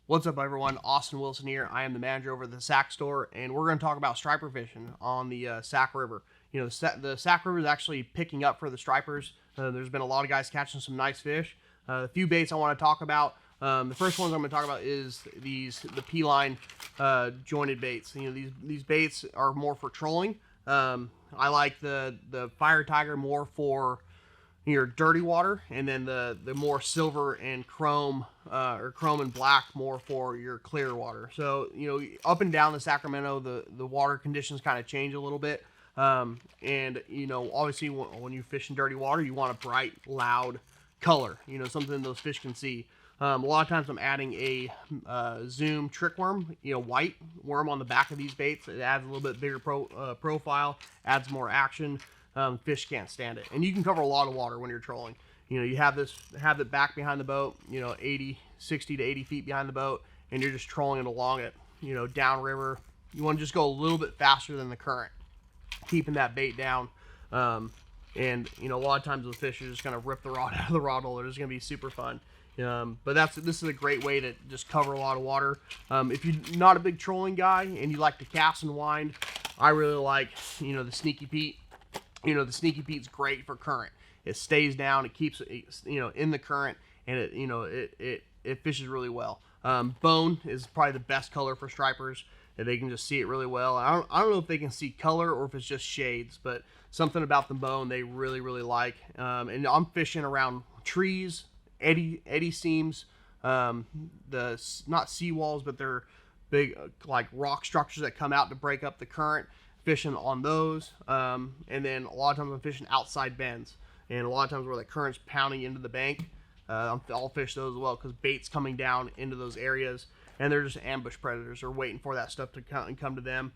What's up, everyone? Austin Wilson here. I am the manager over at the Sac store, and we're going to talk about striper fishing on the Sac River. You know, the Sac River is actually picking up for the stripers. There's been a lot of guys catching some nice fish. A few baits I want to talk about. The first ones I'm going to talk about is the P-line jointed baits. You know, these baits are more for trolling. I like the Fire Tiger more for your dirty water, and then the more silver and chrome or chrome and black more for your clear water. So, you know, up and down the Sacramento, the water conditions kind of change a little bit. And, you know, obviously when you fish in dirty water, you want a bright, loud color, you know, something those fish can see. A lot of times I'm adding a zoom trick worm, you know, white worm on the back of these baits. It adds a little bit bigger profile, adds more action. Fish can't stand it. And you can cover a lot of water when you're trolling. You know, you have it back behind the boat, you know, 60 to 80 feet behind the boat, and you're just trolling it along it, you know, downriver. You want to just go a little bit faster than the current, keeping that bait down. And, you know, a lot of times those fish are just going to rip the rod out of the rod holder. It's going to be super fun. But this is a great way to just cover a lot of water. If you're not a big trolling guy and you like to cast and wind, I really like, you know, the Sneaky Pete. You know, the Sneaky Pete's great for current. It stays down, it keeps it, you know, in the current, and it, you know, it fishes really well. Bone is probably the best color for stripers, and they can just see it really well. I don't know if they can see color or if it's just shades, but something about the bone they really like. And I'm fishing around trees, eddy seams, not seawalls, but they're big like rock structures that come out to break up the current. Fishing on those, and then a lot of times I'm fishing outside bends, and a lot of times where the current's pounding into the bank, I'll fish those as well, because bait's coming down into those areas, and they're just ambush predators. They're waiting for that stuff to come to them.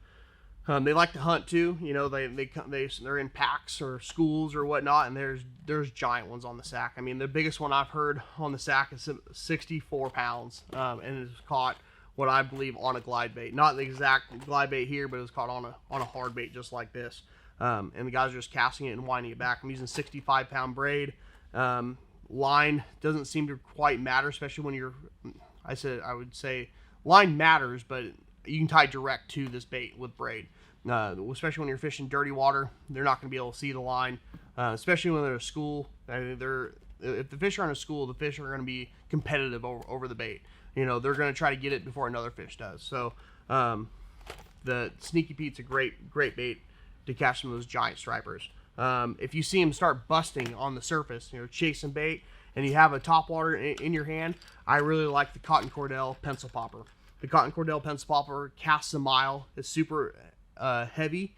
They like to hunt too. You know, they're in packs or schools or whatnot, and there's giant ones on the Sac. I mean, the biggest one I've heard on the Sac is 64 pounds, and it's caught what I believe on a glide bait, not the exact glide bait here, but it was caught on a hard bait just like this. And the guys are just casting it and winding it back. I'm using 65-pound braid. Line doesn't seem to quite matter, especially when you're, I would say line matters, but you can tie direct to this bait with braid. Especially when you're fishing dirty water, they're not going to be able to see the line, especially when they're at a school. If the fish are in a school, the fish are going to be competitive over the bait. You know, they're going to try to get it before another fish does. So the Sneaky Pete's a great bait to catch some of those giant stripers. If you see them start busting on the surface, you know, chasing bait, and you have a topwater in your hand, I really like the Cotton Cordell pencil popper. The Cotton Cordell pencil popper casts a mile. It's super heavy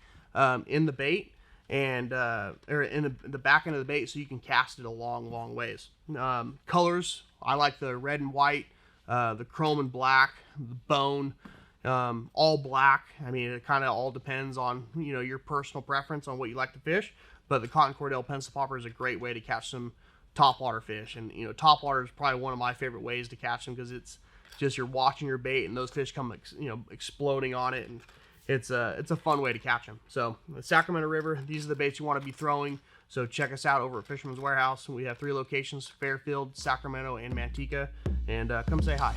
in the bait, and or in the back end of the bait, so you can cast it a long ways. Colors, I like the red and white, the chrome and black, the bone, all black. I mean, it kind of all depends on, you know, your personal preference on what you like to fish. But the Cotton Cordell pencil popper is a great way to catch some topwater fish. And, you know, topwater is probably one of my favorite ways to catch them, because it's just you're watching your bait and those fish come, you know, exploding on it, and it's a fun way to catch them. So the Sacramento River, these are the baits you want to be throwing. So check us out over at Fisherman's Warehouse. We have 3 locations: Fairfield, Sacramento, and Manteca. And come say hi.